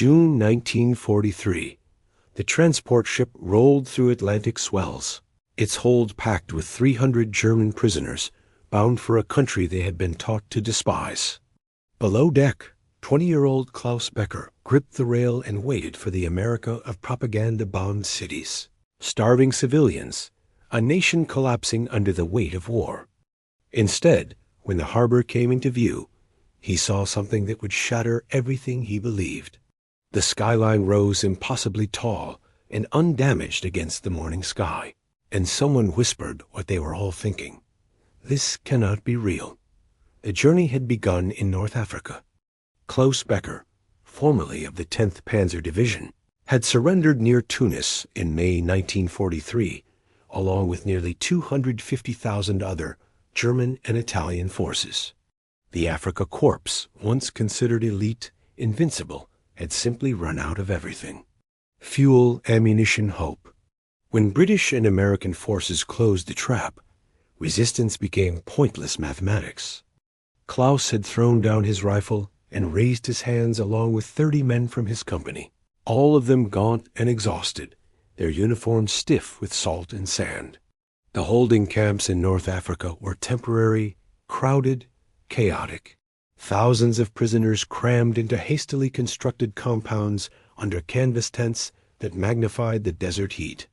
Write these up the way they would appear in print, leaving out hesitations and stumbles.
June 1943. The transport ship rolled through Atlantic swells, its hold packed with 300 German prisoners, bound for a country they had been taught to despise. Below deck, 20-year-old Klaus Becker gripped the rail and waited for the America of propaganda-bombed cities. Starving civilians, a nation collapsing under the weight of war. Instead, when the harbor came into view, he saw something that would shatter everything he believed. The skyline rose impossibly tall and undamaged against the morning sky, and someone whispered what they were all thinking. This cannot be real. The journey had begun in North Africa. Klaus Becker, formerly of the 10th Panzer Division, had surrendered near Tunis in May 1943, along with nearly 250,000 other German and Italian forces. The Afrika Korps, once considered elite, invincible, had simply run out of everything. Fuel, ammunition, hope. When British and American forces closed the trap, resistance became pointless mathematics. Klaus had thrown down his rifle and raised his hands along with 30 men from his company, all of them gaunt and exhausted, their uniforms stiff with salt and sand. The holding camps in North Africa were temporary, crowded, chaotic. Thousands of prisoners crammed into hastily constructed compounds under canvas tents that magnified the desert heat.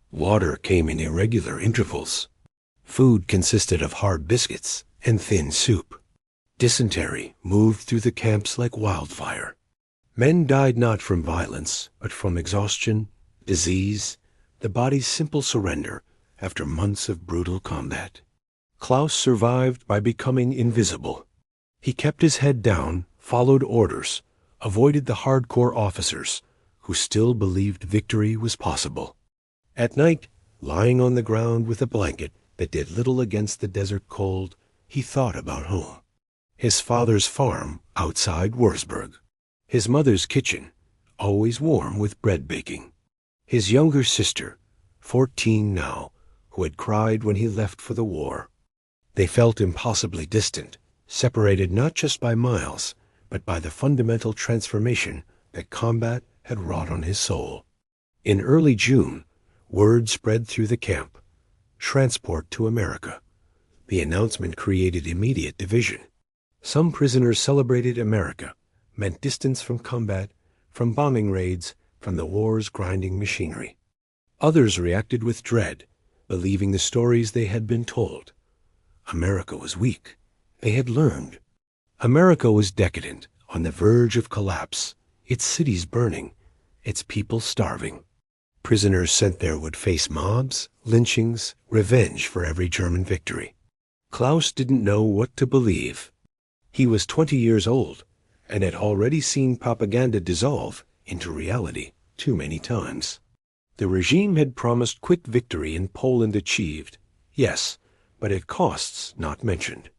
Water came in irregular intervals. Food consisted of hard biscuits and thin soup. Dysentery moved through the camps like wildfire. Men died not from violence, but from exhaustion, disease, the body's simple surrender after months of brutal combat. Klaus survived by becoming invisible. He kept his head down, followed orders, avoided the hardcore officers, who still believed victory was possible. At night, lying on the ground with a blanket that did little against the desert cold, he thought about home. His father's farm outside Wurzburg. His mother's kitchen, always warm with bread baking. His younger sister, 14 now, who had cried when he left for the war. They felt impossibly distant, separated not just by miles, but by the fundamental transformation that combat had wrought on his soul. In early June, word spread through the camp. Transport to America. The announcement created immediate division. Some prisoners celebrated America, meant distance from combat, from bombing raids, from the war's grinding machinery. Others reacted with dread, believing the stories they had been told. America was weak. They had learned. America was decadent, on the verge of collapse, its cities burning, its people starving. Prisoners sent there would face mobs, lynchings, revenge for every German victory. Klaus didn't know what to believe. He was 20 years old and had already seen propaganda dissolve into reality too many times. The regime had promised quick victory in Poland achieved, yes, but at costs not mentioned.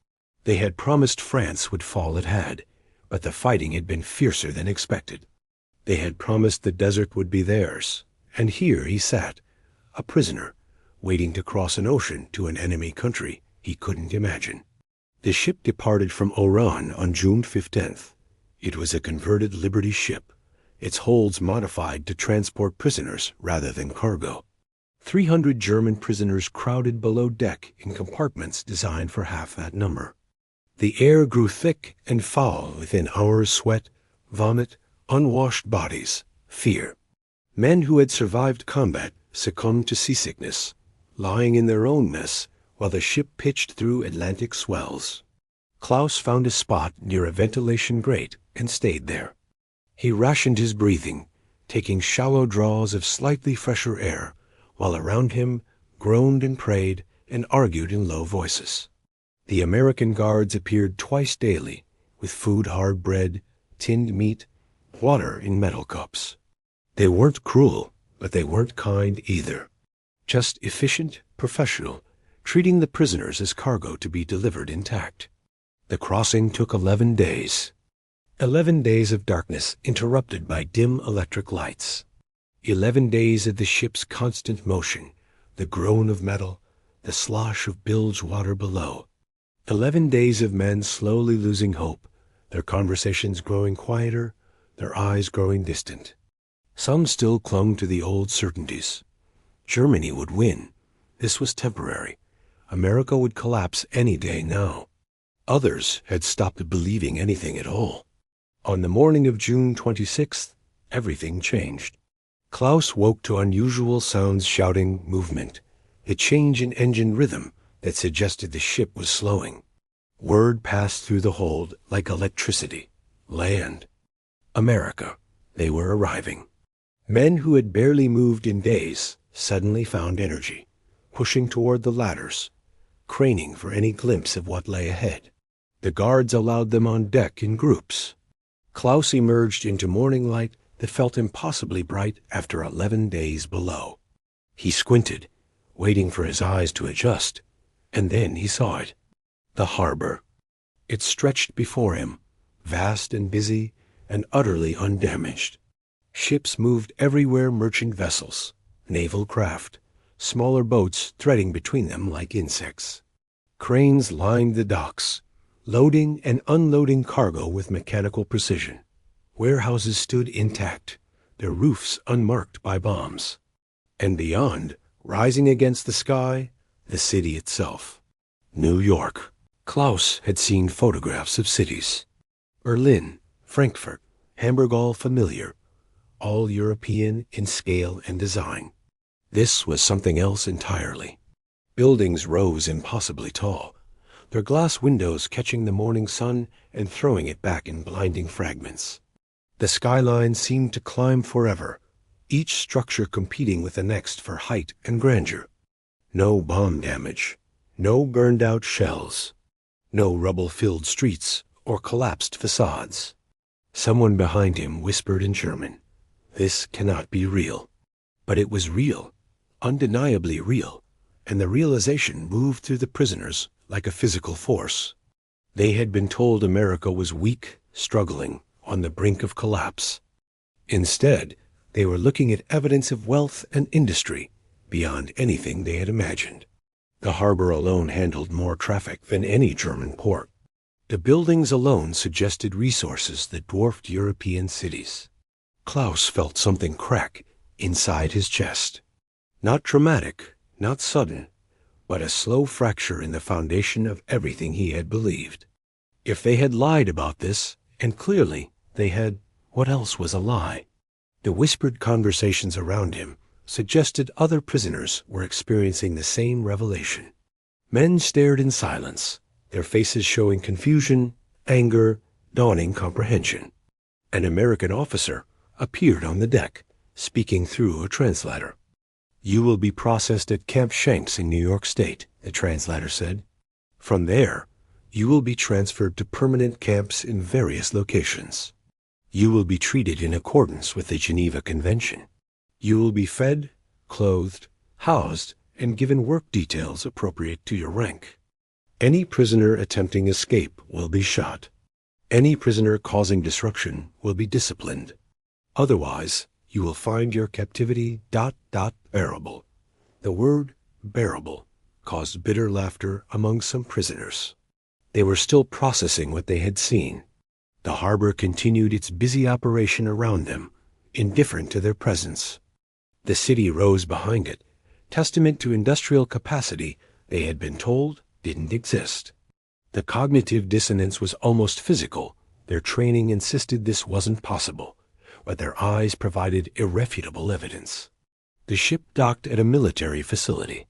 They had promised France would fall it had, but the fighting had been fiercer than expected. They had promised the desert would be theirs, and here he sat, a prisoner, waiting to cross an ocean to an enemy country he couldn't imagine. The ship departed from Oran on June 15th. It was a converted Liberty ship, its holds modified to transport prisoners rather than cargo. 300 German prisoners crowded below deck in compartments designed for half that number. The air grew thick and foul within hours' sweat, vomit, unwashed bodies, fear. Men who had survived combat succumbed to seasickness, lying in their own mess while the ship pitched through Atlantic swells. Klaus found a spot near a ventilation grate and stayed there. He rationed his breathing, taking shallow draws of slightly fresher air, while around him groaned and prayed and argued in low voices. The American guards appeared twice daily, with food-hard bread, tinned meat, water in metal cups. They weren't cruel, but they weren't kind either. Just efficient, professional, treating the prisoners as cargo to be delivered intact. The crossing took 11 days. 11 days of darkness interrupted by dim electric lights. 11 days of the ship's constant motion, the groan of metal, the slosh of bilge water below. 11 days of men slowly losing hope, their conversations growing quieter, their eyes growing distant. Some still clung to the old certainties. Germany would win. This was temporary. America would collapse any day now. Others had stopped believing anything at all. On the morning of June 26th, everything changed. Klaus woke to unusual sounds, shouting, movement, a change in engine rhythm that suggested the ship was slowing. Word passed through the hold like electricity. Land. America. They were arriving. Men who had barely moved in days suddenly found energy, pushing toward the ladders, craning for any glimpse of what lay ahead. The guards allowed them on deck in groups. Klaus emerged into morning light that felt impossibly bright after 11 days below. He squinted, waiting for his eyes to adjust, and then he saw it. The harbor. It stretched before him, vast and busy and utterly undamaged. Ships moved everywhere, merchant vessels, naval craft, smaller boats threading between them like insects. Cranes lined the docks, loading and unloading cargo with mechanical precision. Warehouses stood intact, their roofs unmarked by bombs. And beyond, rising against the sky, the city itself. New York. Klaus had seen photographs of cities. Berlin, Frankfurt, Hamburg, all familiar, all European in scale and design. This was something else entirely. Buildings rose impossibly tall, their glass windows catching the morning sun and throwing it back in blinding fragments. The skyline seemed to climb forever, each structure competing with the next for height and grandeur. No bomb damage, no burned-out shells, no rubble-filled streets or collapsed facades. Someone behind him whispered in German, "This cannot be real." But it was real, undeniably real, and the realization moved through the prisoners like a physical force. They had been told America was weak, struggling, on the brink of collapse. Instead, they were looking at evidence of wealth and industry beyond anything they had imagined. The harbor alone handled more traffic than any German port. The buildings alone suggested resources that dwarfed European cities. Klaus felt something crack inside his chest. Not dramatic, not sudden, but a slow fracture in the foundation of everything he had believed. If they had lied about this, and clearly they had, what else was a lie? The whispered conversations around him suggested other prisoners were experiencing the same revelation. Men stared in silence, their faces showing confusion, anger, dawning comprehension. An American officer appeared on the deck, speaking through a translator. "You will be processed at Camp Shanks in New York State," the translator said. "From there, you will be transferred to permanent camps in various locations. You will be treated in accordance with the Geneva Convention. You will be fed, clothed, housed, and given work details appropriate to your rank. Any prisoner attempting escape will be shot. Any prisoner causing disruption will be disciplined. Otherwise, you will find your captivity ... bearable." The word bearable caused bitter laughter among some prisoners. They were still processing what they had seen. The harbor continued its busy operation around them, indifferent to their presence. The city rose behind it, testament to industrial capacity they had been told didn't exist. The cognitive dissonance was almost physical. Their training insisted this wasn't possible, but their eyes provided irrefutable evidence. The ship docked at a military facility.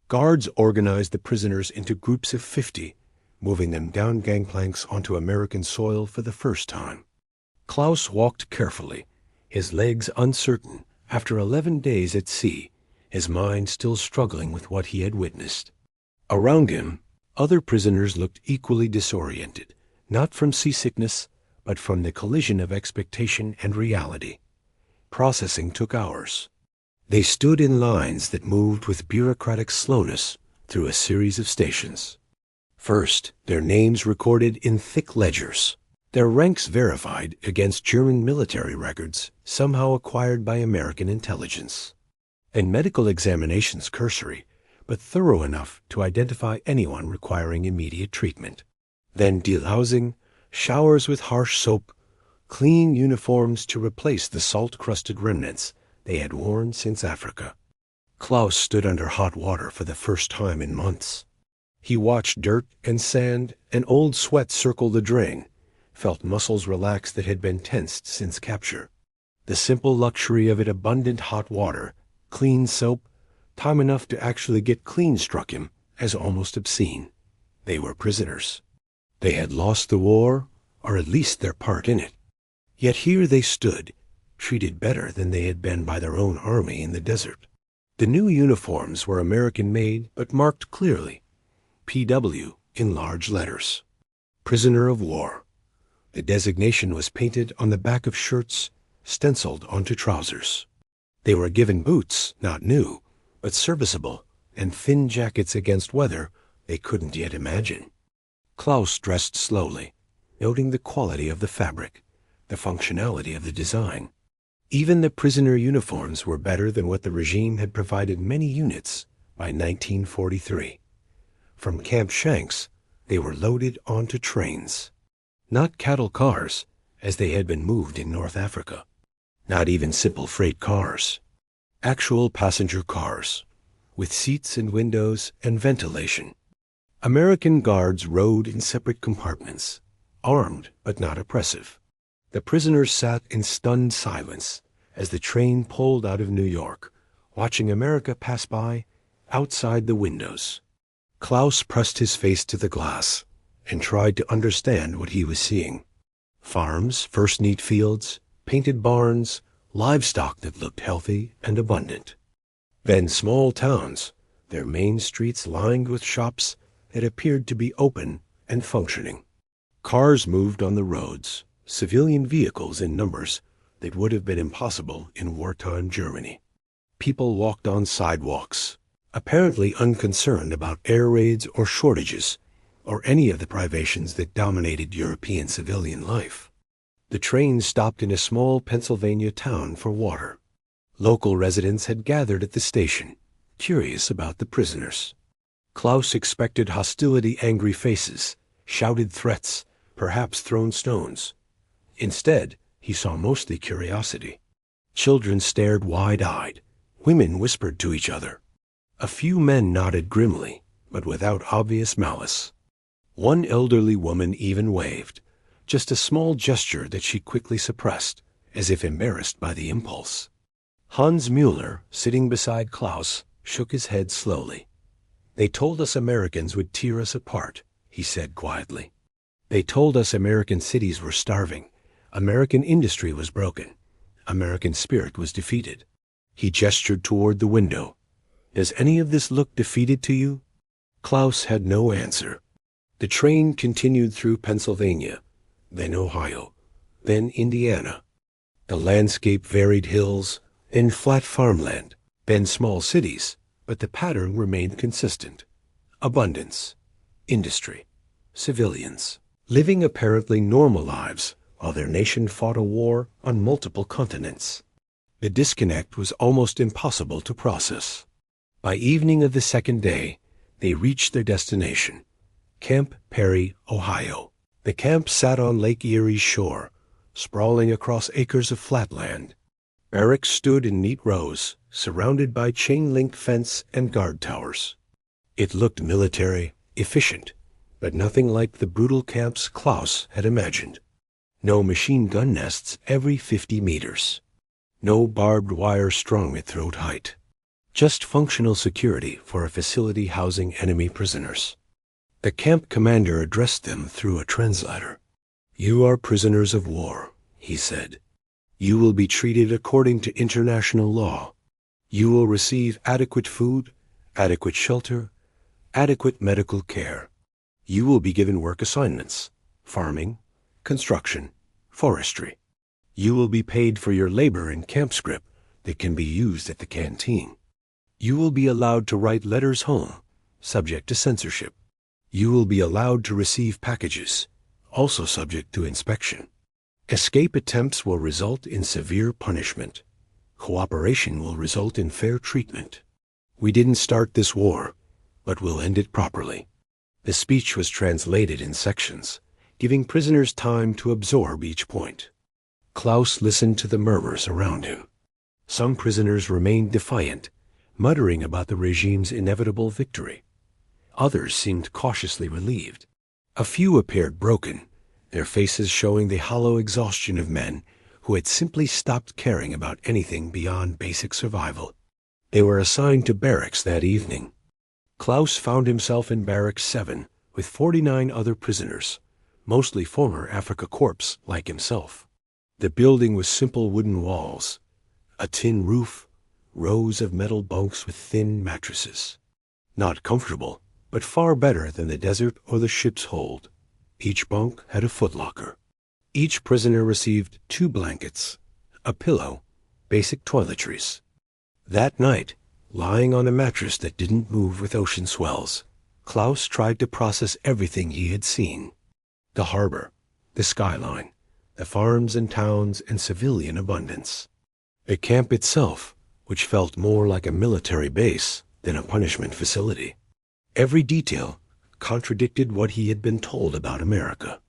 Guards organized the prisoners into groups of 50, moving them down gangplanks onto American soil for the first time. Klaus walked carefully, his legs uncertain after 11 days at sea, his mind still struggling with what he had witnessed. Around him, other prisoners looked equally disoriented, not from seasickness, but from the collision of expectation and reality. Processing took hours. They stood in lines that moved with bureaucratic slowness through a series of stations. First, their names recorded in thick ledgers, their ranks verified against German military records somehow acquired by American intelligence. And medical examinations cursory, but thorough enough to identify anyone requiring immediate treatment. Then delousing, showers with harsh soap, clean uniforms to replace the salt-crusted remnants they had worn since Africa. Klaus stood under hot water for the first time in months. He watched dirt and sand and old sweat circle the drain, felt muscles relax that had been tensed since capture. The simple luxury of it, abundant hot water, clean soap, time enough to actually get clean, struck him as almost obscene. They were prisoners. They had lost the war, or at least their part in it. Yet here they stood, treated better than they had been by their own army in the desert. The new uniforms were American-made, but marked clearly, PW in large letters. Prisoner of war. The designation was painted on the back of shirts, stenciled onto trousers. They were given boots, not new, but serviceable, and thin jackets against weather they couldn't yet imagine. Klaus dressed slowly, noting the quality of the fabric, the functionality of the design. Even the prisoner uniforms were better than what the regime had provided many units by 1943. From Camp Shanks, they were loaded onto trains. Not cattle cars, as they had been moved in North Africa. Not even simple freight cars. Actual passenger cars, with seats and windows and ventilation. American guards rode in separate compartments, armed but not oppressive. The prisoners sat in stunned silence as the train pulled out of New York, watching America pass by outside the windows. Klaus pressed his face to the glass and tried to understand what he was seeing. Farms, first neat fields, painted barns, livestock that looked healthy and abundant. Then small towns, their main streets lined with shops that appeared to be open and functioning. Cars moved on the roads, civilian vehicles in numbers that would have been impossible in wartime Germany. People walked on sidewalks, apparently unconcerned about air raids or shortages, or any of the privations that dominated European civilian life. The train stopped in a small Pennsylvania town for water. Local residents had gathered at the station, curious about the prisoners. Klaus expected hostility, angry faces, shouted threats, perhaps thrown stones. Instead, he saw mostly curiosity. Children stared wide-eyed. Women whispered to each other. A few men nodded grimly, but without obvious malice. One elderly woman even waved, just a small gesture that she quickly suppressed, as if embarrassed by the impulse. Hans Mueller, sitting beside Klaus, shook his head slowly. "They told us Americans would tear us apart," he said quietly. "They told us American cities were starving. American industry was broken. American spirit was defeated." He gestured toward the window. "Does any of this look defeated to you?" Klaus had no answer. The train continued through Pennsylvania, then Ohio, then Indiana. The landscape varied hills, then flat farmland, then small cities, but the pattern remained consistent. Abundance, industry, civilians, living apparently normal lives while their nation fought a war on multiple continents. The disconnect was almost impossible to process. By evening of the second day, they reached their destination, Camp Perry, Ohio. The camp sat on Lake Erie's shore, sprawling across acres of flatland. Barracks stood in neat rows, surrounded by chain-link fence and guard towers. It looked military, efficient, but nothing like the brutal camps Klaus had imagined. No machine gun nests every 50 meters. No barbed wire strung at throat height. Just functional security for a facility housing enemy prisoners. The camp commander addressed them through a translator. "You are prisoners of war," he said. "You will be treated according to international law. You will receive adequate food, adequate shelter, adequate medical care. You will be given work assignments, farming, construction, forestry. You will be paid for your labor in camp script that can be used at the canteen. You will be allowed to write letters home, subject to censorship. You will be allowed to receive packages, also subject to inspection. Escape attempts will result in severe punishment. Cooperation will result in fair treatment. We didn't start this war, but we'll end it properly." The speech was translated in sections, giving prisoners time to absorb each point. Klaus listened to the murmurs around him. Some prisoners remained defiant, muttering about the regime's inevitable victory. Others seemed cautiously relieved. A few appeared broken, their faces showing the hollow exhaustion of men who had simply stopped caring about anything beyond basic survival. They were assigned to barracks that evening. Klaus found himself in Barracks 7 with 49 other prisoners, mostly former Afrika Korps like himself. The building was simple wooden walls, a tin roof, rows of metal bunks with thin mattresses. Not comfortable, but far better than the desert or the ship's hold. Each bunk had a footlocker. Each prisoner received 2 blankets, a pillow, basic toiletries. That night, lying on a mattress that didn't move with ocean swells, Klaus tried to process everything he had seen. The harbor, the skyline, the farms and towns and civilian abundance. The camp itself, which felt more like a military base than a punishment facility. Every detail contradicted what he had been told about America.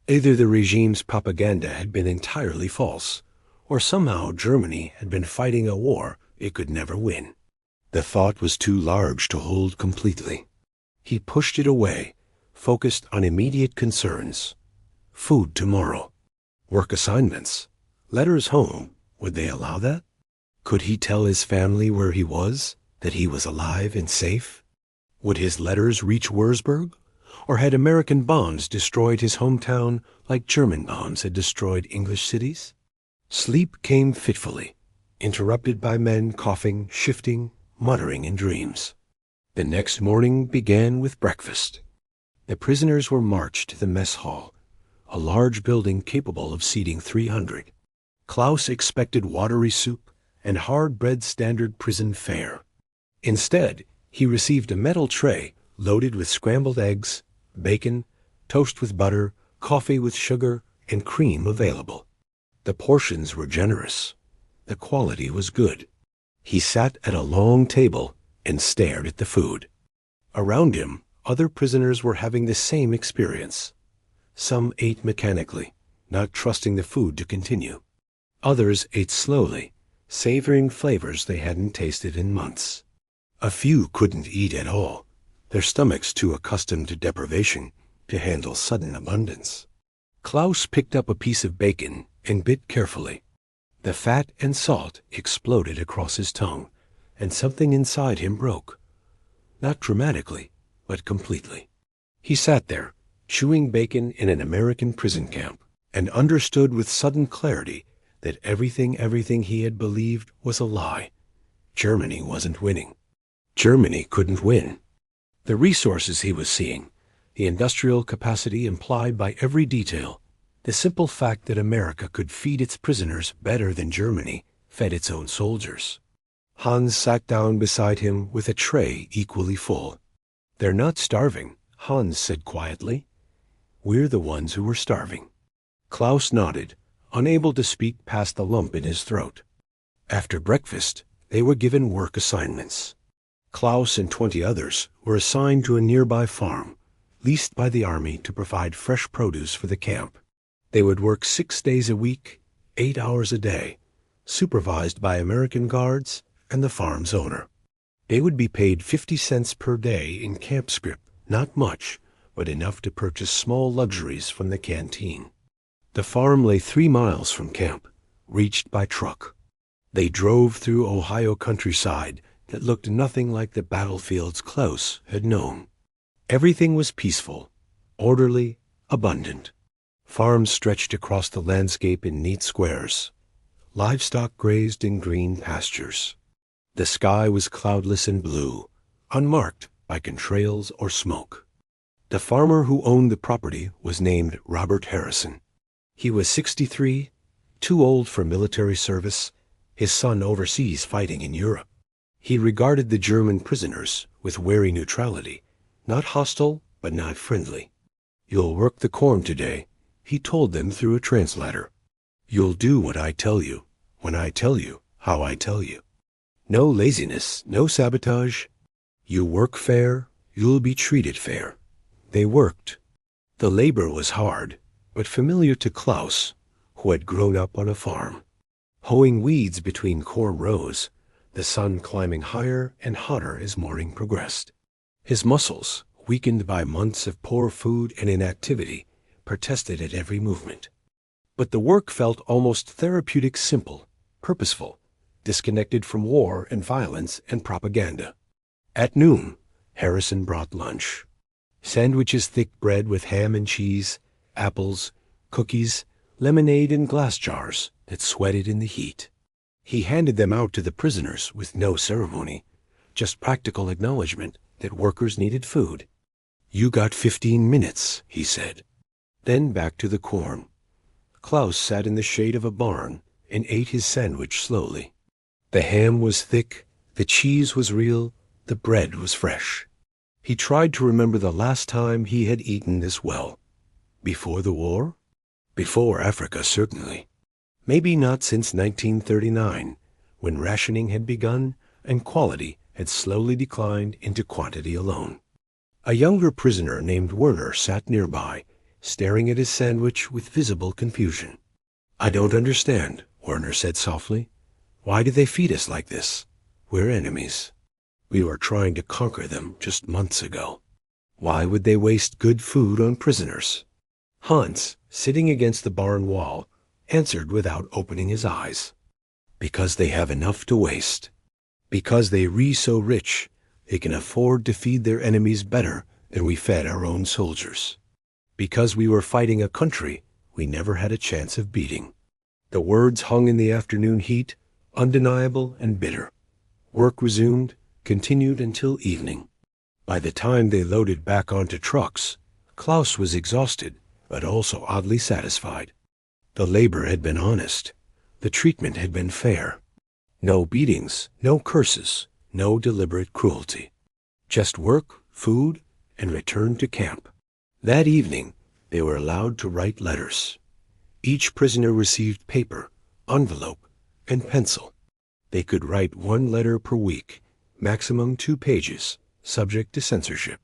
Either the regime's propaganda had been entirely false, or somehow Germany had been fighting a war it could never win. The thought was too large to hold completely. He pushed it away, focused on immediate concerns. Food tomorrow. Work assignments. Letters home. Would they allow that? Could he tell his family where he was, that he was alive and safe? Would his letters reach Wurzburg? Or had American bombs destroyed his hometown like German bombs had destroyed English cities? Sleep came fitfully, interrupted by men coughing, shifting, muttering in dreams. The next morning began with breakfast. The prisoners were marched to the mess hall, a large building capable of seating 300. Klaus expected watery soup and hard-bread standard prison fare. Instead, he received a metal tray loaded with scrambled eggs, bacon, toast with butter, coffee with sugar, and cream available. The portions were generous. The quality was good. He sat at a long table and stared at the food. Around him, other prisoners were having the same experience. Some ate mechanically, not trusting the food to continue. Others ate slowly, savoring flavors they hadn't tasted in months. A few couldn't eat at all, their stomachs too accustomed to deprivation to handle sudden abundance. Klaus picked up a piece of bacon and bit carefully. The fat and salt exploded across his tongue, and something inside him broke. Not dramatically, but completely. He sat there, chewing bacon in an American prison camp, and understood with sudden clarity that everything he had believed was a lie. Germany wasn't winning. Germany couldn't win. The resources he was seeing, the industrial capacity implied by every detail, the simple fact that America could feed its prisoners better than Germany fed its own soldiers. Hans sat down beside him with a tray equally full. "They're not starving," Hans said quietly. "We're the ones who were starving." Klaus nodded, unable to speak past the lump in his throat. After breakfast, they were given work assignments. Klaus and 20 others were assigned to a nearby farm, leased by the army to provide fresh produce for the camp. They would work 6 days a week, 8 hours a day, supervised by American guards and the farm's owner. They would be paid 50 cents per day in camp scrip, not much, but enough to purchase small luxuries from the canteen. The farm lay 3 miles from camp, reached by truck. They drove through Ohio countryside that looked nothing like the battlefields Klaus had known. Everything was peaceful, orderly, abundant. Farms stretched across the landscape in neat squares. Livestock grazed in green pastures. The sky was cloudless and blue, unmarked by contrails or smoke. The farmer who owned the property was named Robert Harrison. He was 63, too old for military service, his son overseas fighting in Europe. He regarded the German prisoners with wary neutrality, not hostile, but not friendly. "You'll work the corn today," he told them through a translator. "You'll do what I tell you, when I tell you, how I tell you. No laziness, no sabotage. You work fair, you'll be treated fair." They worked. The labor was hard, but familiar to Klaus, who had grown up on a farm. Hoeing weeds between corn rows, the sun climbing higher and hotter as morning progressed. His muscles, weakened by months of poor food and inactivity, protested at every movement. But the work felt almost therapeutic, simple, purposeful, disconnected from war and violence and propaganda. At noon, Harrison brought lunch. Sandwiches, thick bread with ham and cheese, apples, cookies, lemonade in glass jars that sweated in the heat. He handed them out to the prisoners with no ceremony, just practical acknowledgement that workers needed food. "You got 15 minutes," he said. Then back to the corn. Klaus sat in the shade of a barn and ate his sandwich slowly. The ham was thick, the cheese was real, the bread was fresh. He tried to remember the last time he had eaten this well. Before the war? Before Africa, certainly. Maybe not since 1939, when rationing had begun and quality had slowly declined into quantity alone. A younger prisoner named Werner sat nearby, staring at his sandwich with visible confusion. "I don't understand," Werner said softly. "Why do they feed us like this? We're enemies. We were trying to conquer them just months ago. Why would they waste good food on prisoners?" Hans, sitting against the barn wall, answered without opening his eyes. "Because they have enough to waste. Because they re so rich, they can afford to feed their enemies better than we fed our own soldiers. Because we were fighting a country we never had a chance of beating." The words hung in the afternoon heat, undeniable and bitter. Work resumed, continued until evening. By the time they loaded back onto trucks, Klaus was exhausted, but also oddly satisfied. The labor had been honest. The treatment had been fair. No beatings, no curses, no deliberate cruelty. Just work, food, and return to camp. That evening, they were allowed to write letters. Each prisoner received paper, envelope, and pencil. They could write 1 letter per week, maximum 2 pages, subject to censorship.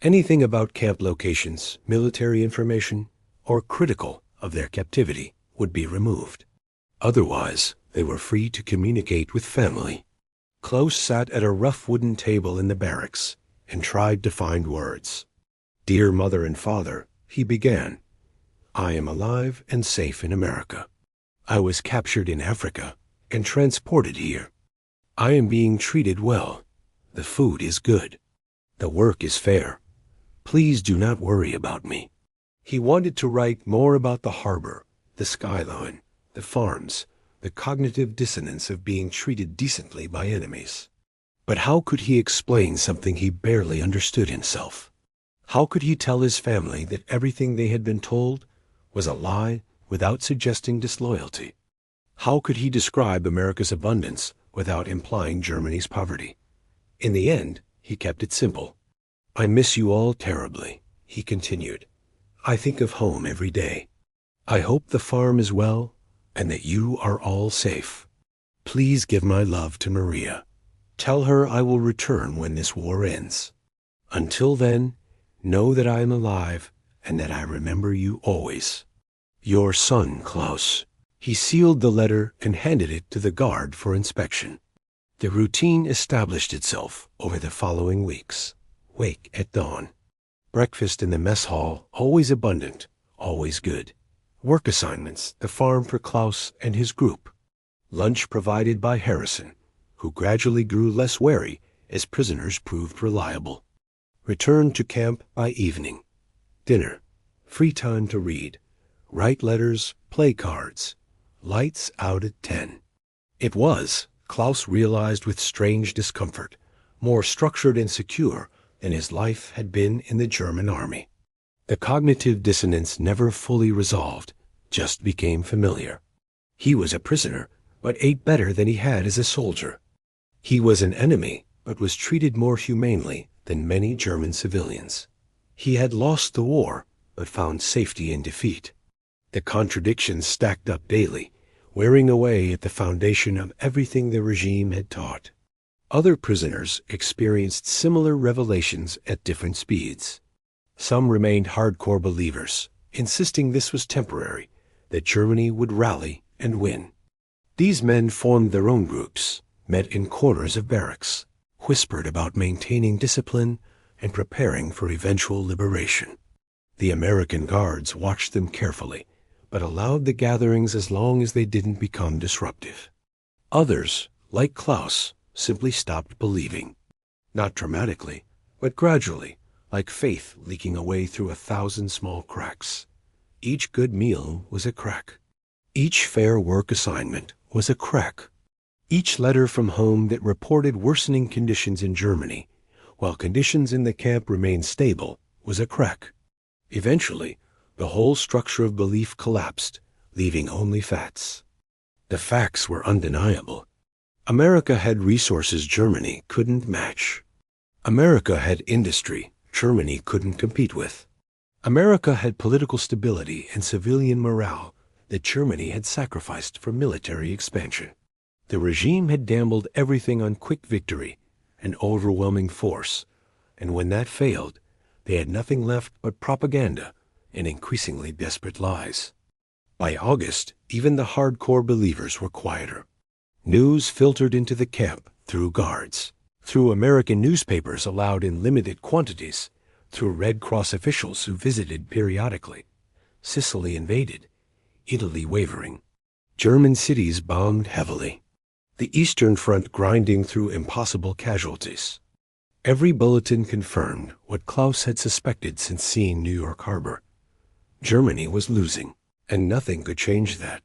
Anything about camp locations, military information, or critical of their captivity would be removed. Otherwise, they were free to communicate with family. Klaus sat at a rough wooden table in the barracks and tried to find words. "Dear Mother and Father," he began, "I am alive and safe in America. I was captured in Africa and transported here. I am being treated well. The food is good. The work is fair. Please do not worry about me." He wanted to write more about the harbor, the skyline, the farms, the cognitive dissonance of being treated decently by enemies. But how could he explain something he barely understood himself? How could he tell his family that everything they had been told was a lie without suggesting disloyalty? How could he describe America's abundance without implying Germany's poverty? In the end, he kept it simple. "I miss you all terribly," he continued. "I think of home every day. I hope the farm is well and that you are all safe. Please give my love to Maria. Tell her I will return when this war ends. Until then, know that I am alive and that I remember you always. Your son, Klaus." He sealed the letter and handed it to the guard for inspection. The routine established itself over the following weeks. Wake at dawn. Breakfast in the mess hall, always abundant, always good. Work assignments, the farm for Klaus and his group. Lunch provided by Harrison, who gradually grew less wary as prisoners proved reliable. Return to camp by evening. Dinner. Free time to read. Write letters, play cards. Lights out at 10. It was, Klaus realized with strange discomfort, more structured and secure than his life had been in the German army. The cognitive dissonance never fully resolved, just became familiar. He was a prisoner, but ate better than he had as a soldier. He was an enemy, but was treated more humanely than many German civilians. He had lost the war, but found safety in defeat. The contradictions stacked up daily, wearing away at the foundation of everything the regime had taught. Other prisoners experienced similar revelations at different speeds. Some remained hardcore believers, insisting this was temporary, that Germany would rally and win. These men formed their own groups, met in corners of barracks, whispered about maintaining discipline and preparing for eventual liberation. The American guards watched them carefully, but allowed the gatherings as long as they didn't become disruptive. Others, like Klaus, simply stopped believing. Not dramatically, but gradually, like faith leaking away through 1,000 small cracks. Each good meal was a crack. Each fair work assignment was a crack. Each letter from home that reported worsening conditions in Germany, while conditions in the camp remained stable, was a crack. Eventually, the whole structure of belief collapsed, leaving only facts. The facts were undeniable. America had resources Germany couldn't match. America had industry Germany couldn't compete with. America had political stability and civilian morale that Germany had sacrificed for military expansion. The regime had gambled everything on quick victory and overwhelming force, and when that failed, they had nothing left but propaganda and increasingly desperate lies. By August, even the hardcore believers were quieter. News filtered into the camp through guards, through American newspapers allowed in limited quantities, through Red Cross officials who visited periodically. Sicily invaded, Italy wavering. German cities bombed heavily. The Eastern Front grinding through impossible casualties. Every bulletin confirmed what Klaus had suspected since seeing New York Harbor. Germany was losing, and nothing could change that.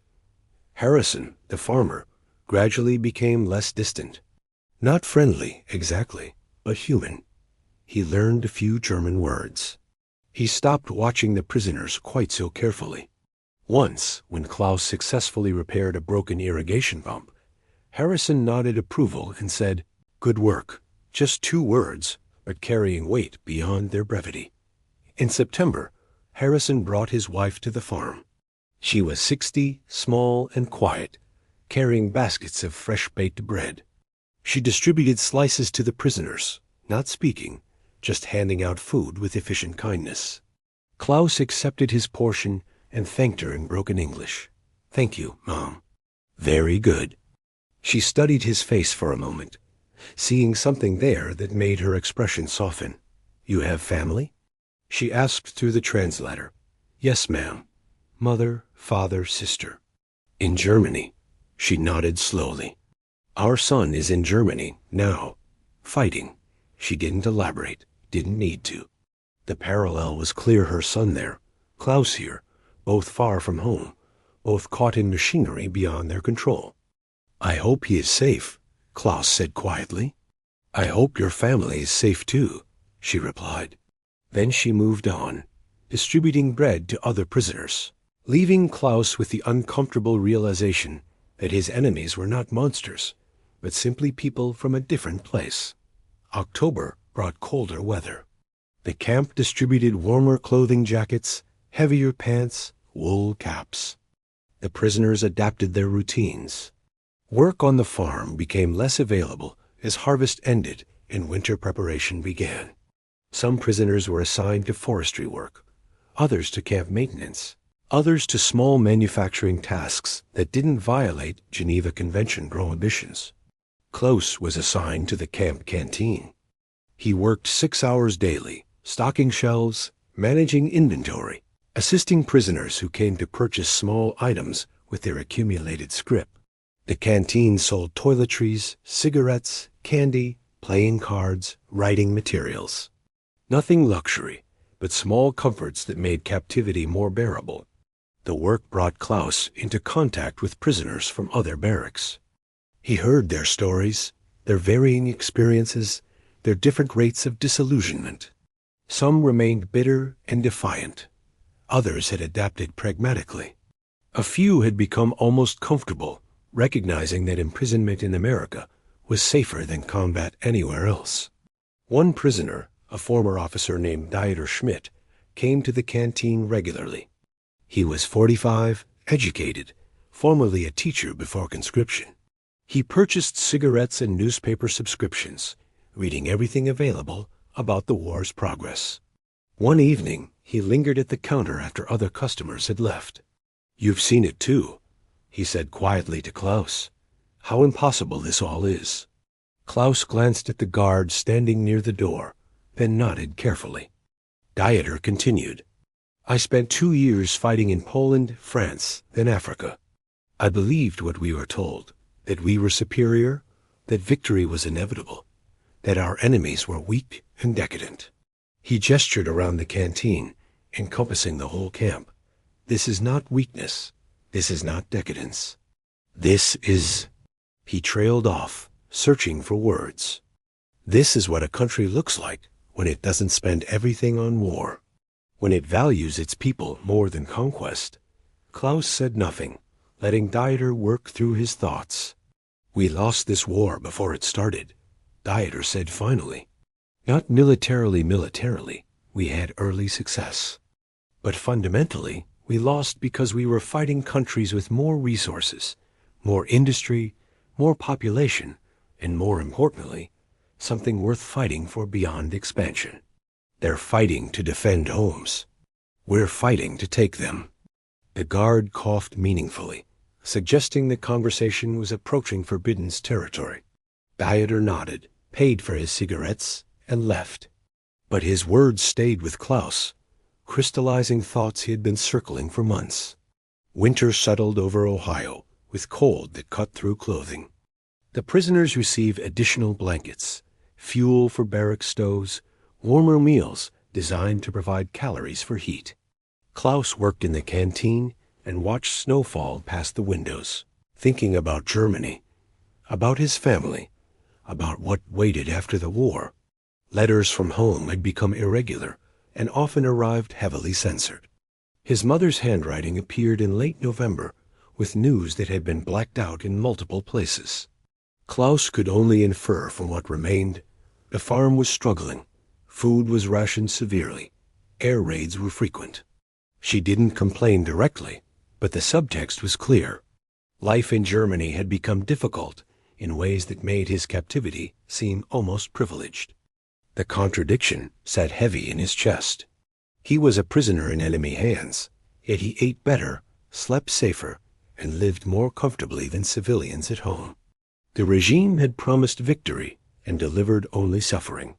Harrison, the farmer, gradually became less distant. Not friendly, exactly, but human. He learned a few German words. He stopped watching the prisoners quite so carefully. Once, when Klaus successfully repaired a broken irrigation pump, Harrison nodded approval and said, "Good work." Just 2 words, but carrying weight beyond their brevity. In September, Harrison brought his wife to the farm. She was 60, small and quiet, carrying baskets of fresh-baked bread. She distributed slices to the prisoners, not speaking, just handing out food with efficient kindness. Klaus accepted his portion and thanked her in broken English. "Thank you, Mom." "Very good." She studied his face for a moment, seeing something there that made her expression soften. "You have family?" She asked through the translator. "Yes, ma'am. Mother, father, sister." "In Germany?" She nodded slowly. "Our son is in Germany now, fighting." She didn't elaborate, didn't need to. The parallel was clear. Her son there, Klaus here, both far from home, both caught in machinery beyond their control. "I hope he is safe," Klaus said quietly. "I hope your family is safe too," she replied. Then she moved on, distributing bread to other prisoners, leaving Klaus with the uncomfortable realization that his enemies were not monsters, but simply people from a different place. October brought colder weather. The camp distributed warmer clothing jackets, heavier pants, wool caps. The prisoners adapted their routines. Work on the farm became less available as harvest ended and winter preparation began. Some prisoners were assigned to forestry work, others to camp maintenance, others to small manufacturing tasks that didn't violate Geneva Convention prohibitions. Klaus was assigned to the camp canteen. He worked 6 hours daily, stocking shelves, managing inventory, assisting prisoners who came to purchase small items with their accumulated scrip. The canteen sold toiletries, cigarettes, candy, playing cards, writing materials. Nothing luxury, but small comforts that made captivity more bearable. The work brought Klaus into contact with prisoners from other barracks. He heard their stories, their varying experiences, their different rates of disillusionment. Some remained bitter and defiant. Others had adapted pragmatically. A few had become almost comfortable, recognizing that imprisonment in America was safer than combat anywhere else. One prisoner, a former officer named Dieter Schmidt, came to the canteen regularly. He was 45, educated, formerly a teacher before conscription. He purchased cigarettes and newspaper subscriptions, reading everything available about the war's progress. One evening, he lingered at the counter after other customers had left. "You've seen it too," he said quietly to Klaus. "How impossible this all is." Klaus glanced at the guard standing near the door, then nodded carefully. Dieter continued, "I spent 2 years fighting in Poland, France, then Africa. I believed what we were told, that we were superior, that victory was inevitable, that our enemies were weak and decadent." He gestured around the canteen, encompassing the whole camp. "This is not weakness. This is not decadence. This is—" He trailed off, searching for words. "This is what a country looks like when it doesn't spend everything on war, when it values its people more than conquest." Klaus said nothing, letting Dieter work through his thoughts. "We lost this war before it started," Dieter said finally. "Not militarily, we had early success. But fundamentally, we lost because we were fighting countries with more resources, more industry, more population, and more importantly, something worth fighting for beyond expansion. They're fighting to defend homes. We're fighting to take them." The guard coughed meaningfully, suggesting the conversation was approaching forbidden territory. Dieter nodded, paid for his cigarettes, and left. But his words stayed with Klaus, crystallizing thoughts he had been circling for months. Winter settled over Ohio, with cold that cut through clothing. The prisoners received additional blankets, fuel for barrack stoves, warmer meals designed to provide calories for heat. Klaus worked in the canteen and watched snowfall past the windows, thinking about Germany, about his family, about what waited after the war. Letters from home had become irregular and often arrived heavily censored. His mother's handwriting appeared in late November, with news that had been blacked out in multiple places. Klaus could only infer from what remained. The farm was struggling. Food was rationed severely. Air raids were frequent. She didn't complain directly, but the subtext was clear. Life in Germany had become difficult in ways that made his captivity seem almost privileged. The contradiction sat heavy in his chest. He was a prisoner in enemy hands, yet he ate better, slept safer, and lived more comfortably than civilians at home. The regime had promised victory and delivered only suffering.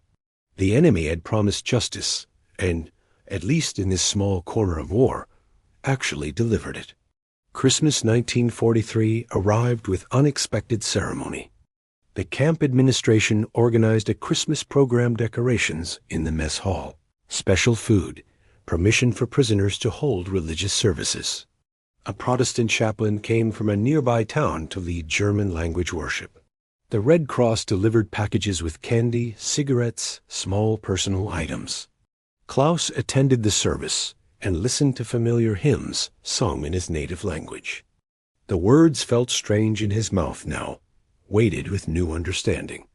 The enemy had promised justice and, at least in this small corner of war, actually delivered it. Christmas 1943 arrived with unexpected ceremony. The camp administration organized a Christmas program decorations in the mess hall, special food, permission for prisoners to hold religious services. A Protestant chaplain came from a nearby town to lead German language worship. The Red Cross delivered packages with candy, cigarettes, small personal items. Klaus attended the service and listened to familiar hymns sung in his native language. The words felt strange in his mouth now, weighted with new understanding.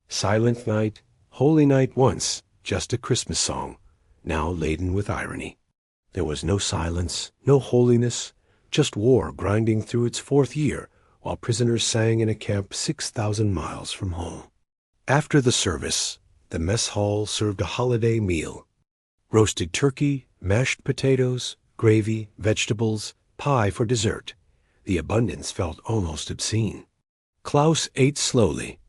Silent Night, Holy Night once, just a Christmas song, now laden with irony. There was no silence, no holiness, just war grinding through its 4th year while prisoners sang in a camp 6,000 miles from home. After the service, the mess hall served a holiday meal. Roasted turkey, mashed potatoes, gravy, vegetables, pie for dessert. The abundance felt almost obscene. Klaus ate slowly,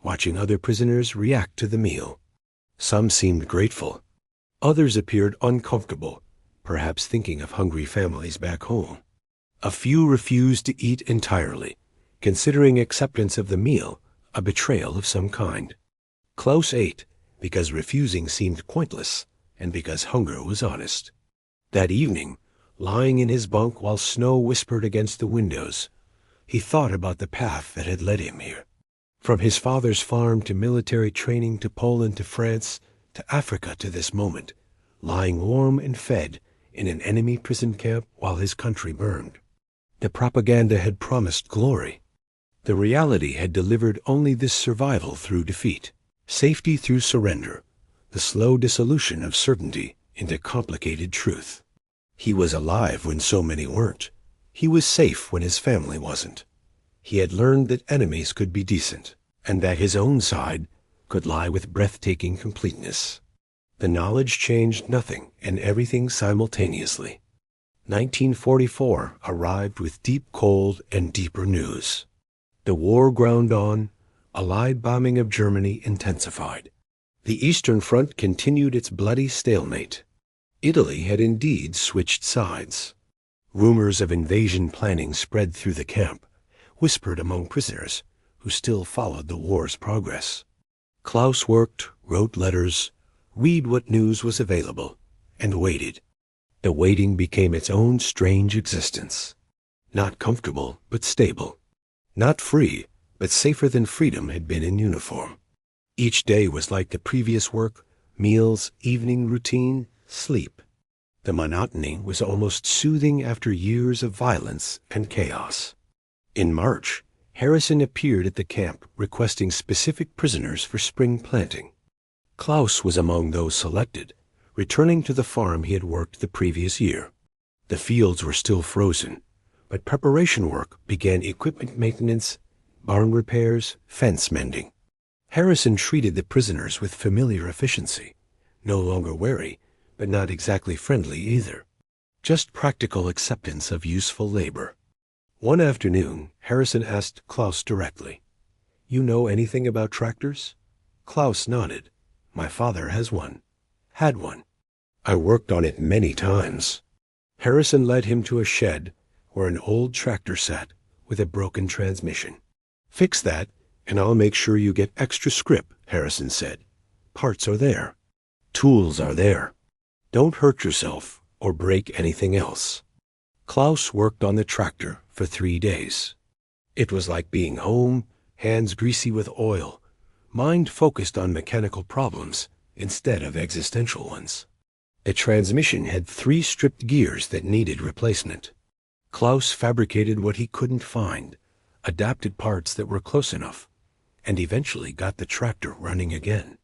watching other prisoners react to the meal. Some seemed grateful. Others appeared uncomfortable, perhaps thinking of hungry families back home. A few refused to eat entirely, considering acceptance of the meal a betrayal of some kind. Klaus ate because refusing seemed pointless and because hunger was honest. That evening, lying in his bunk while snow whispered against the windows, he thought about the path that had led him here. From his father's farm to military training to Poland to France to Africa to this moment, lying warm and fed in an enemy prison camp while his country burned. The propaganda had promised glory. The reality had delivered only this survival through defeat, safety through surrender, the slow dissolution of certainty into complicated truth. He was alive when so many weren't. He was safe when his family wasn't. He had learned that enemies could be decent, and that his own side could lie with breathtaking completeness. The knowledge changed nothing and everything simultaneously. 1944 arrived with deep cold and deeper news. The war ground on, Allied bombing of Germany intensified. The Eastern Front continued its bloody stalemate. Italy had indeed switched sides. Rumors of invasion planning spread through the camp, whispered among prisoners who still followed the war's progress. Klaus worked, wrote letters, read what news was available, and waited. The waiting became its own strange existence. Not comfortable, but stable. Not free, but safer than freedom had been in uniform. Each day was like the previous work, meals, evening routine, sleep. The monotony was almost soothing after years of violence and chaos. In March, Harrison appeared at the camp requesting specific prisoners for spring planting. Klaus was among those selected, returning to the farm he had worked the previous year. The fields were still frozen, but preparation work began: equipment maintenance, barn repairs, fence mending. Harrison treated the prisoners with familiar efficiency, no longer wary, but not exactly friendly either. Just practical acceptance of useful labor. One afternoon, Harrison asked Klaus directly, "You know anything about tractors?" Klaus nodded. "My father has one. Had one. I worked on it many times." Harrison led him to a shed where an old tractor sat with a broken transmission. "Fix that, and I'll make sure you get extra scrip," Harrison said. "Parts are there. Tools are there. Don't hurt yourself or break anything else." Klaus worked on the tractor for 3 days. It was like being home, hands greasy with oil, mind focused on mechanical problems instead of existential ones. The transmission had 3 stripped gears that needed replacement. Klaus fabricated what he couldn't find, adapted parts that were close enough, and eventually got the tractor running again.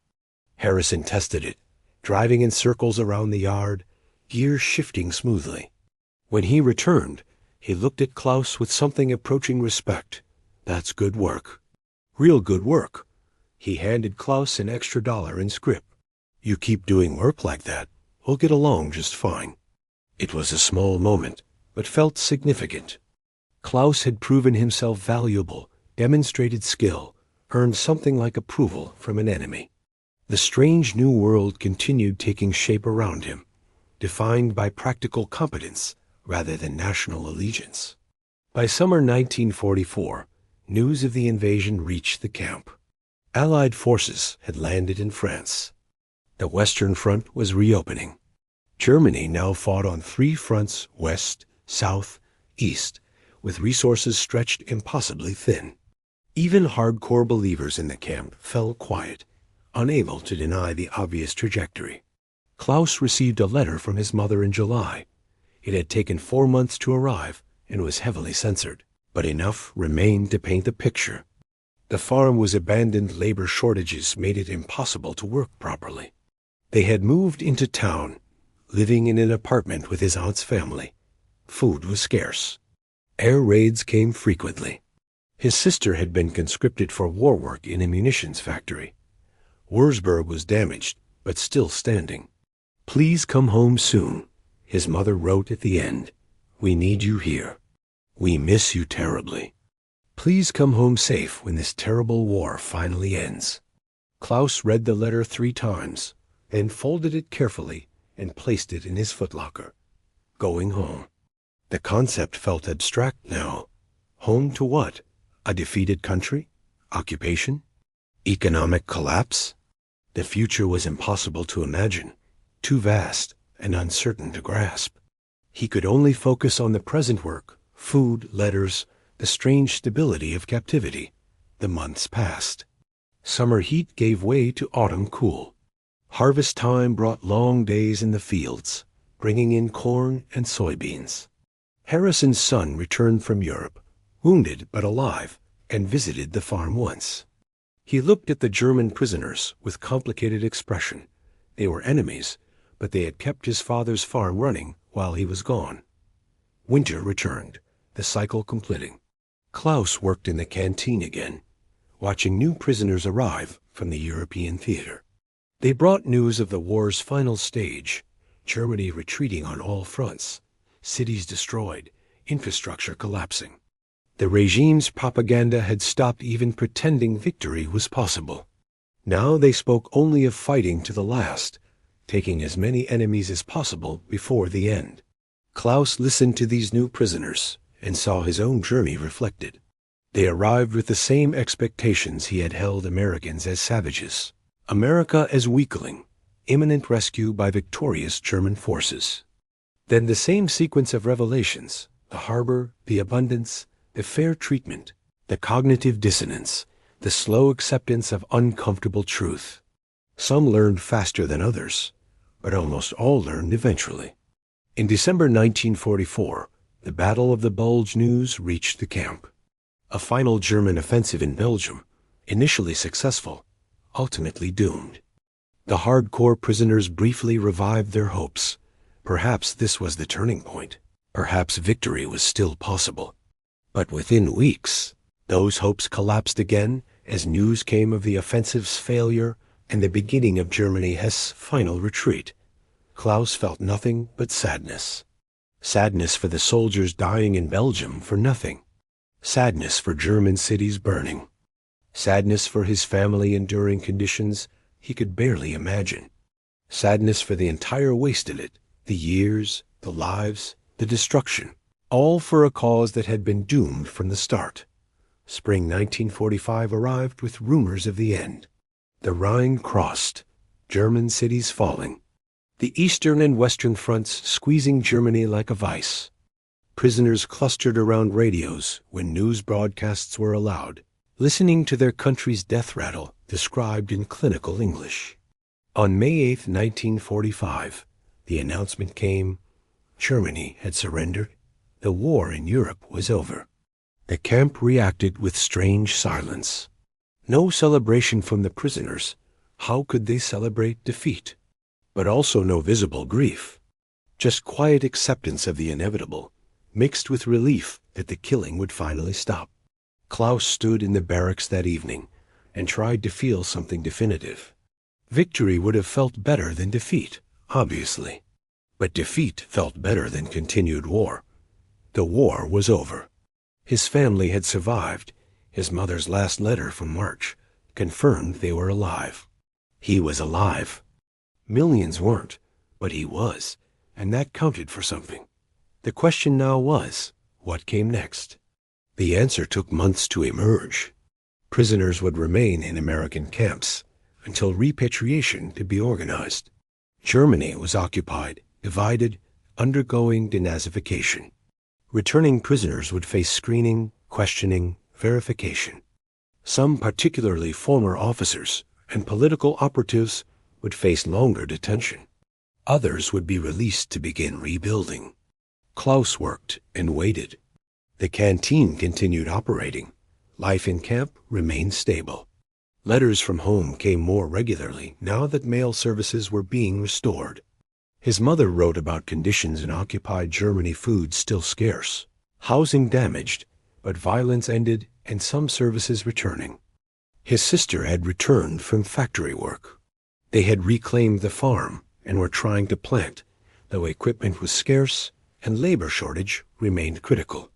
Harrison tested it, driving in circles around the yard, gears shifting smoothly. When he returned, he looked at Klaus with something approaching respect. "That's good work. Real good work." He handed Klaus an extra $1 in scrip. "You keep doing work like that, we'll get along just fine." It was a small moment, but felt significant. Klaus had proven himself valuable, demonstrated skill, earned something like approval from an enemy. The strange new world continued taking shape around him, defined by practical competence rather than national allegiance. By summer 1944, news of the invasion reached the camp. Allied forces had landed in France. The Western Front was reopening. Germany now fought on 3 fronts: west, south, east, with resources stretched impossibly thin. Even hardcore believers in the camp fell quiet, unable to deny the obvious trajectory. Klaus received a letter from his mother in July. It had taken 4 months to arrive and was heavily censored, but enough remained to paint the picture. The farm was abandoned. Labor shortages made it impossible to work properly. They had moved into town, living in an apartment with his aunt's family. Food was scarce. Air raids came frequently. His sister had been conscripted for war work in a munitions factory. Wurzburg was damaged, but still standing. "Please come home soon," his mother wrote at the end. "We need you here. We miss you terribly. Please come home safe when this terrible war finally ends." Klaus read the letter 3 times, then folded it carefully and placed it in his footlocker. Going home. The concept felt abstract now. Home to what? A defeated country? Occupation? Economic collapse? The future was impossible to imagine, too vast and uncertain to grasp. He could only focus on the present work: food, letters, the strange stability of captivity. The months passed. Summer heat gave way to autumn cool. Harvest time brought long days in the fields, bringing in corn and soybeans. Harrison's son returned from Europe, wounded but alive, and visited the farm once. He looked at the German prisoners with complicated expression. They were enemies, but they had kept his father's farm running while he was gone. Winter returned, the cycle completing. Klaus worked in the canteen again, watching new prisoners arrive from the European theater. They brought news of the war's final stage, Germany retreating on all fronts, cities destroyed, infrastructure collapsing. The regime's propaganda had stopped even pretending victory was possible. Now they spoke only of fighting to the last, taking as many enemies as possible before the end. Klaus listened to these new prisoners and saw his own journey reflected. They arrived with the same expectations he had held Americans as savages. America as weakling, imminent rescue by victorious German forces. Then the same sequence of revelations, the harbor, the abundance, the fair treatment, the cognitive dissonance, the slow acceptance of uncomfortable truth. Some learned faster than others, but almost all learned eventually. In December 1944, the Battle of the Bulge news reached the camp. A final German offensive in Belgium, initially successful, ultimately doomed. The hardcore prisoners briefly revived their hopes. Perhaps this was the turning point. Perhaps victory was still possible. But within weeks, those hopes collapsed again as news came of the offensive's failure and the beginning of Germany's final retreat. Klaus felt nothing but sadness. Sadness for the soldiers dying in Belgium for nothing. Sadness for German cities burning. Sadness for his family enduring conditions he could barely imagine. Sadness for the entire waste of it, the years, the lives, the destruction, all for a cause that had been doomed from the start. Spring 1945 arrived with rumors of the end. The Rhine crossed, German cities falling. The eastern and western fronts squeezing Germany like a vice. Prisoners clustered around radios when news broadcasts were allowed, listening to their country's death rattle described in clinical English. On May 8, 1945, the announcement came: Germany had surrendered. The war in Europe was over. The camp reacted with strange silence. No celebration from the prisoners. How could they celebrate defeat? But also no visible grief. Just quiet acceptance of the inevitable, mixed with relief that the killing would finally stop. Klaus stood in the barracks that evening and tried to feel something definitive. Victory would have felt better than defeat, obviously. But defeat felt better than continued war. The war was over. His family had survived. His mother's last letter from March confirmed they were alive. He was alive. Millions weren't, but he was, and that counted for something. The question now was, what came next? The answer took months to emerge. Prisoners would remain in American camps until repatriation could be organized. Germany was occupied, divided, undergoing denazification. Returning prisoners would face screening, questioning, verification. Some, particularly former officers and political operatives, would face longer detention. Others would be released to begin rebuilding. Klaus worked and waited. The canteen continued operating. Life in camp remained stable. Letters from home came more regularly now that mail services were being restored. His mother wrote about conditions in occupied Germany, food still scarce, housing damaged, but violence ended and some services returning. His sister had returned from factory work. They had reclaimed the farm and were trying to plant, though equipment was scarce and labor shortage remained critical.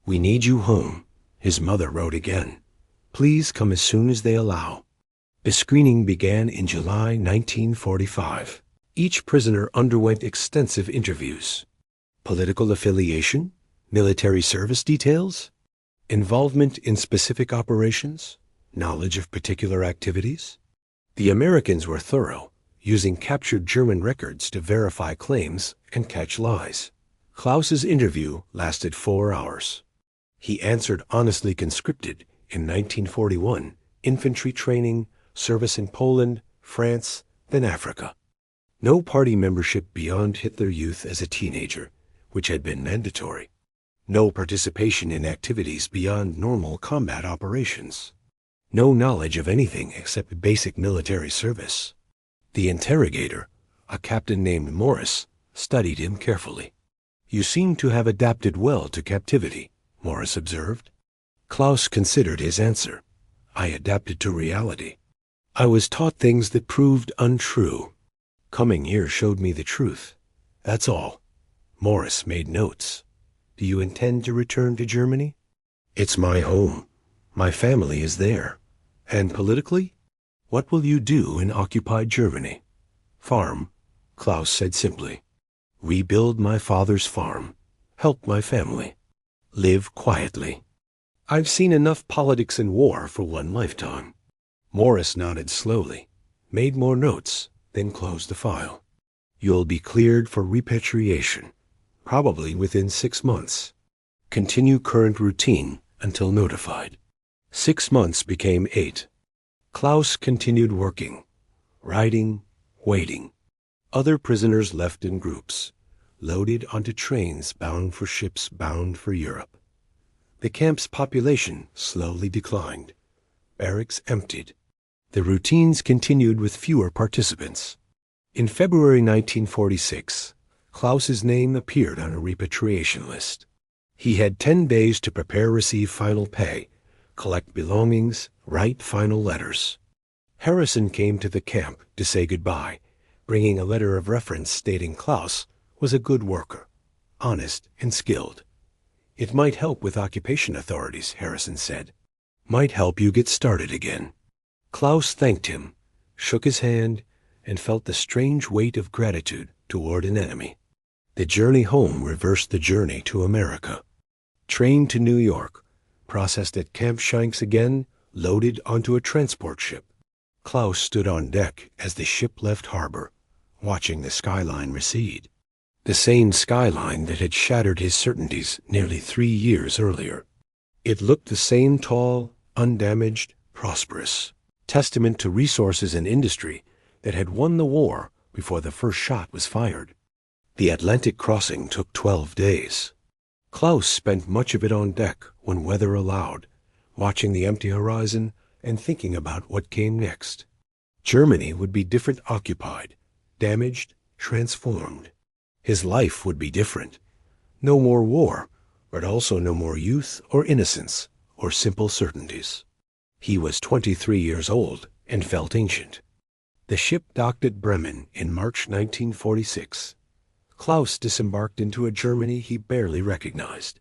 "We need you home," his mother wrote again. "Please come as soon as they allow." The screening began in July 1945. Each prisoner underwent extensive interviews. Political affiliation, military service details, involvement in specific operations, knowledge of particular activities. The Americans were thorough, using captured German records to verify claims and catch lies. Klaus's interview lasted 4 hours. He answered honestly conscripted in 1941, infantry training, service in Poland, France, then Africa. No party membership beyond Hitler Youth as a teenager, which had been mandatory. No participation in activities beyond normal combat operations. No knowledge of anything except basic military service. The interrogator, a captain named Morris, studied him carefully. "You seem to have adapted well to captivity," Morris observed. Klaus considered his answer. "I adapted to reality. I was taught things that proved untrue. Coming here showed me the truth. That's all." Morris made notes. Do you intend to return to Germany? It's my home. My family is there. And politically? What will you do in occupied Germany? Farm, Klaus said simply. Rebuild my father's farm. Help my family. Live quietly. I've seen enough politics and war for one lifetime. Morris nodded slowly, made more notes, then closed the file. You'll be cleared for repatriation, probably within 6 months. Continue current routine until notified. 6 months became 8. Klaus continued working, writing, waiting. Other prisoners left in groups, loaded onto trains bound for ships bound for Europe. The camp's population slowly declined. Barracks emptied. The routines continued with fewer participants. In February 1946, Klaus's name appeared on a repatriation list. He had 10 days to prepare, receive final pay, collect belongings, write final letters. Harrison came to the camp to say goodbye, bringing a letter of reference stating Klaus was a good worker, honest and skilled. It might help with occupation authorities, Harrison said. Might help you get started again. Klaus thanked him, shook his hand, and felt the strange weight of gratitude toward an enemy. The journey home reversed the journey to America. Trained to New York, processed at Camp Shanks again, loaded onto a transport ship. Klaus stood on deck as the ship left harbor, watching the skyline recede. The same skyline that had shattered his certainties nearly 3 years earlier. It looked the same tall, undamaged, prosperous, testament to resources and industry that had won the war before the first shot was fired. The Atlantic crossing took 12 days. Klaus spent much of it on deck when weather allowed, watching the empty horizon and thinking about what came next. Germany would be different occupied, damaged, transformed. His life would be different. No more war, but also no more youth or innocence or simple certainties. He was 23 years old and felt ancient. The ship docked at Bremen in March 1946. Klaus disembarked into a Germany he barely recognized.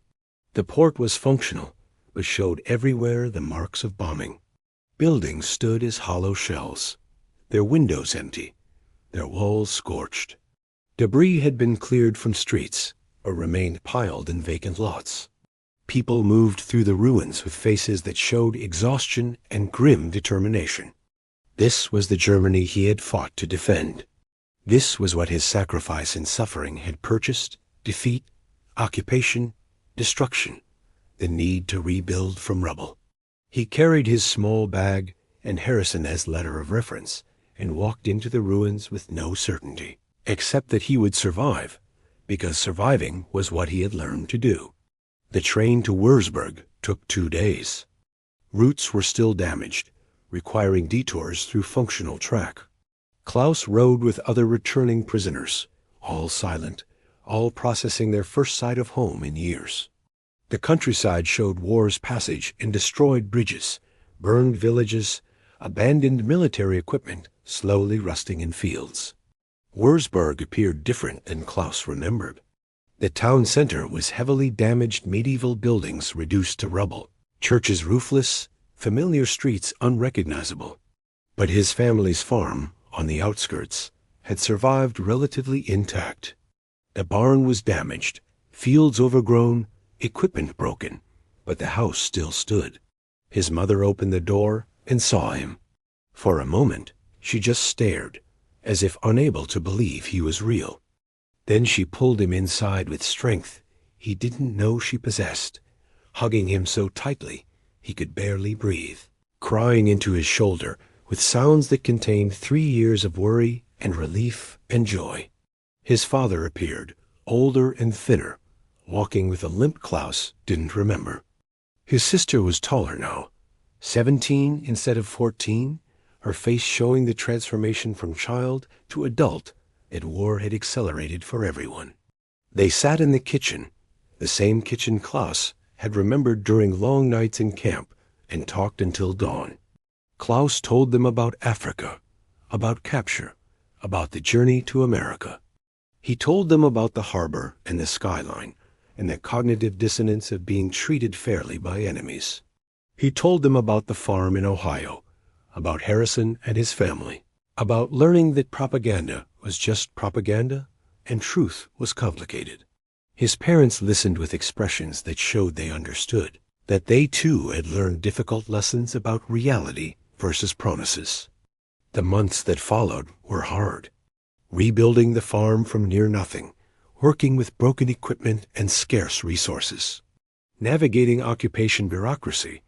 The port was functional, but showed everywhere the marks of bombing. Buildings stood as hollow shells, their windows empty, their walls scorched. Debris had been cleared from streets or remained piled in vacant lots. People moved through the ruins with faces that showed exhaustion and grim determination. This was the Germany he had fought to defend. This was what his sacrifice and suffering had purchased: defeat, occupation, destruction, the need to rebuild from rubble. He carried his small bag and Harrison as letter of reference and walked into the ruins with no certainty, except that he would survive, because surviving was what he had learned to do. The train to Würzburg took 2 days. Routes were still damaged, requiring detours through functional track. Klaus rode with other returning prisoners, all silent, all processing their first sight of home in years. The countryside showed war's passage in destroyed bridges, burned villages, abandoned military equipment slowly rusting in fields. Würzburg appeared different than Klaus remembered. The town center was heavily damaged medieval buildings reduced to rubble, churches roofless, familiar streets unrecognizable. But his family's farm, on the outskirts, had survived relatively intact. The barn was damaged, fields overgrown, equipment broken, but the house still stood. His mother opened the door and saw him. For a moment, she just stared, as if unable to believe he was real. Then she pulled him inside with strength he didn't know she possessed, hugging him so tightly he could barely breathe, crying into his shoulder with sounds that contained 3 years of worry and relief and joy. His father appeared, older and thinner, walking with a limp Klaus didn't remember. His sister was taller now, 17 instead of 14, her face showing the transformation from child to adult that war had accelerated for everyone. They sat in the kitchen, the same kitchen Klaus had remembered during long nights in camp, and talked until dawn. Klaus told them about Africa, about capture, about the journey to America. He told them about the harbor and the skyline, and the cognitive dissonance of being treated fairly by enemies. He told them about the farm in Ohio, about Harrison and his family, about learning that propaganda was just propaganda and truth was complicated. His parents listened with expressions that showed they understood, that they too had learned difficult lessons about reality versus promises. The months that followed were hard. Rebuilding the farm from near nothing, working with broken equipment and scarce resources, navigating occupation bureaucracy,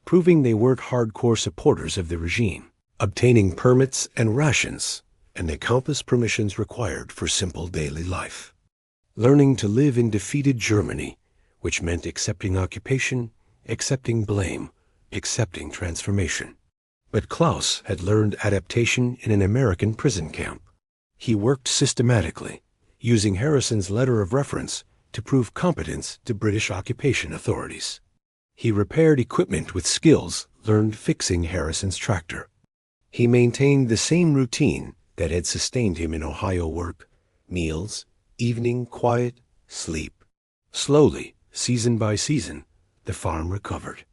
proving they weren't hardcore supporters of the regime, obtaining permits and rations, and the countless permissions required for simple daily life. Learning to live in defeated Germany, which meant accepting occupation, accepting blame, accepting transformation. But Klaus had learned adaptation in an American prison camp. He worked systematically, using Harrison's letter of reference to prove competence to British occupation authorities. He repaired equipment with skills learned fixing Harrison's tractor. He maintained the same routine that had sustained him in Ohio work, meals, evening quiet, sleep. Slowly, season by season, the farm recovered.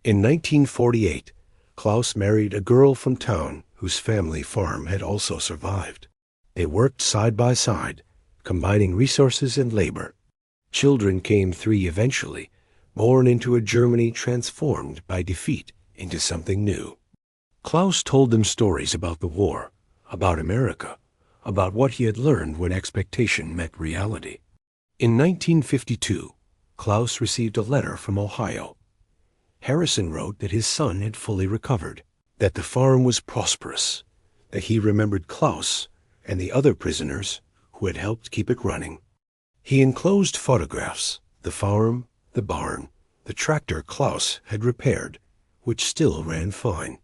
In 1948, Klaus married a girl from town whose family farm had also survived. They worked side by side, combining resources and labor. Children came, 3 eventually, born into a Germany transformed by defeat into something new. Klaus told them stories about the war, about America, about what he had learned when expectation met reality. In 1952, Klaus received a letter from Ohio. Harrison wrote that his son had fully recovered, that the farm was prosperous, that he remembered Klaus and the other prisoners who had helped keep it running. He enclosed photographs, the farm, the barn, the tractor Klaus had repaired, which still ran fine.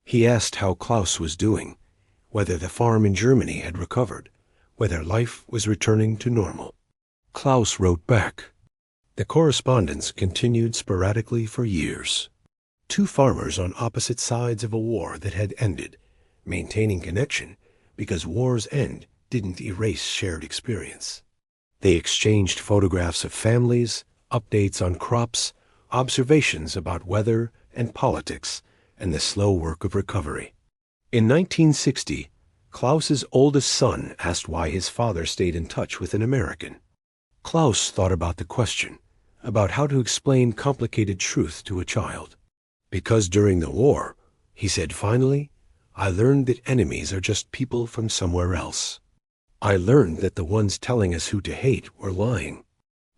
He asked how Klaus was doing, whether the farm in Germany had recovered, whether life was returning to normal. Klaus wrote back. The correspondence continued sporadically for years. 2 farmers on opposite sides of a war that had ended, maintaining connection because war's end didn't erase shared experience. They exchanged photographs of families, updates on crops, observations about weather and politics, and the slow work of recovery. In 1960, Klaus's oldest son asked why his father stayed in touch with an American. Klaus thought about the question, about how to explain complicated truth to a child. Because during the war, he said finally, I learned that enemies are just people from somewhere else. I learned that the ones telling us who to hate were lying.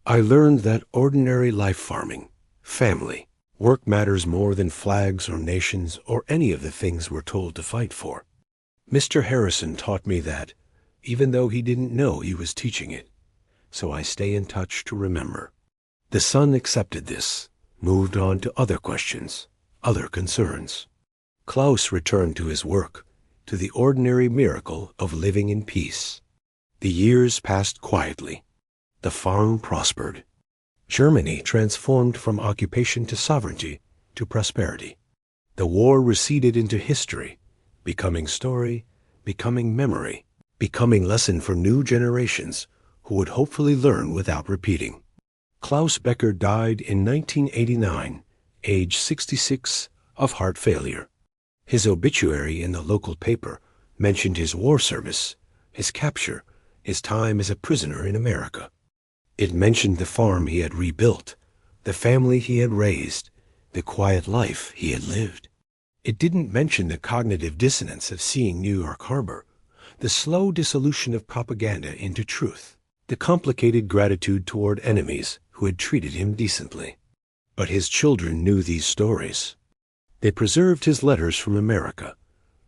I learned that ordinary life farming, family, work matters more than flags or nations or any of the things we're told to fight for. Mr. Harrison taught me that, even though he didn't know he was teaching it. So I stay in touch to remember. The son accepted this, moved on to other questions, other concerns. Klaus returned to his work, to the ordinary miracle of living in peace. The years passed quietly. The farm prospered. Germany transformed from occupation to sovereignty to prosperity. The war receded into history, becoming story, becoming memory, becoming lesson for new generations who would hopefully learn without repeating. Klaus Becker died in 1989, age 66, of heart failure. His obituary in the local paper mentioned his war service, his capture, his time as a prisoner in America. It mentioned the farm he had rebuilt, the family he had raised, the quiet life he had lived. It didn't mention the cognitive dissonance of seeing New York Harbor, the slow dissolution of propaganda into truth, the complicated gratitude toward enemies who had treated him decently. But his children knew these stories. They preserved his letters from America,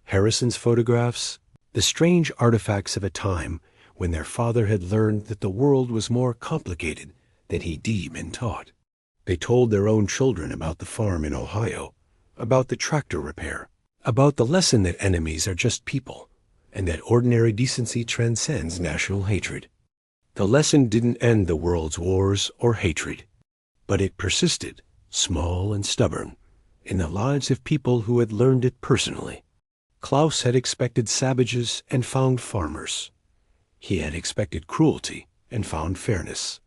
Harrison's photographs, the strange artifacts of a time when their father had learned that the world was more complicated than he'd been taught. They told their own children about the farm in Ohio, about the tractor repair, about the lesson that enemies are just people, and that ordinary decency transcends national hatred. The lesson didn't end the world's wars or hatred, but it persisted, small and stubborn, in the lives of people who had learned it personally. Klaus had expected savages and found farmers. He had expected cruelty and found fairness.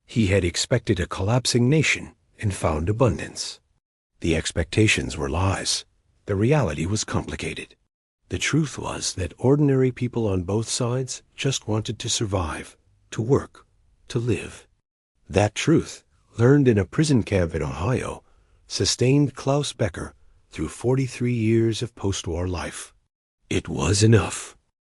He had expected a collapsing nation and found abundance. The expectations were lies. The reality was complicated. The truth was that ordinary people on both sides just wanted to survive, to work, to live. That truth, learned in a prison camp in Ohio, sustained Klaus Becker through 43 years of post-war life. It was enough.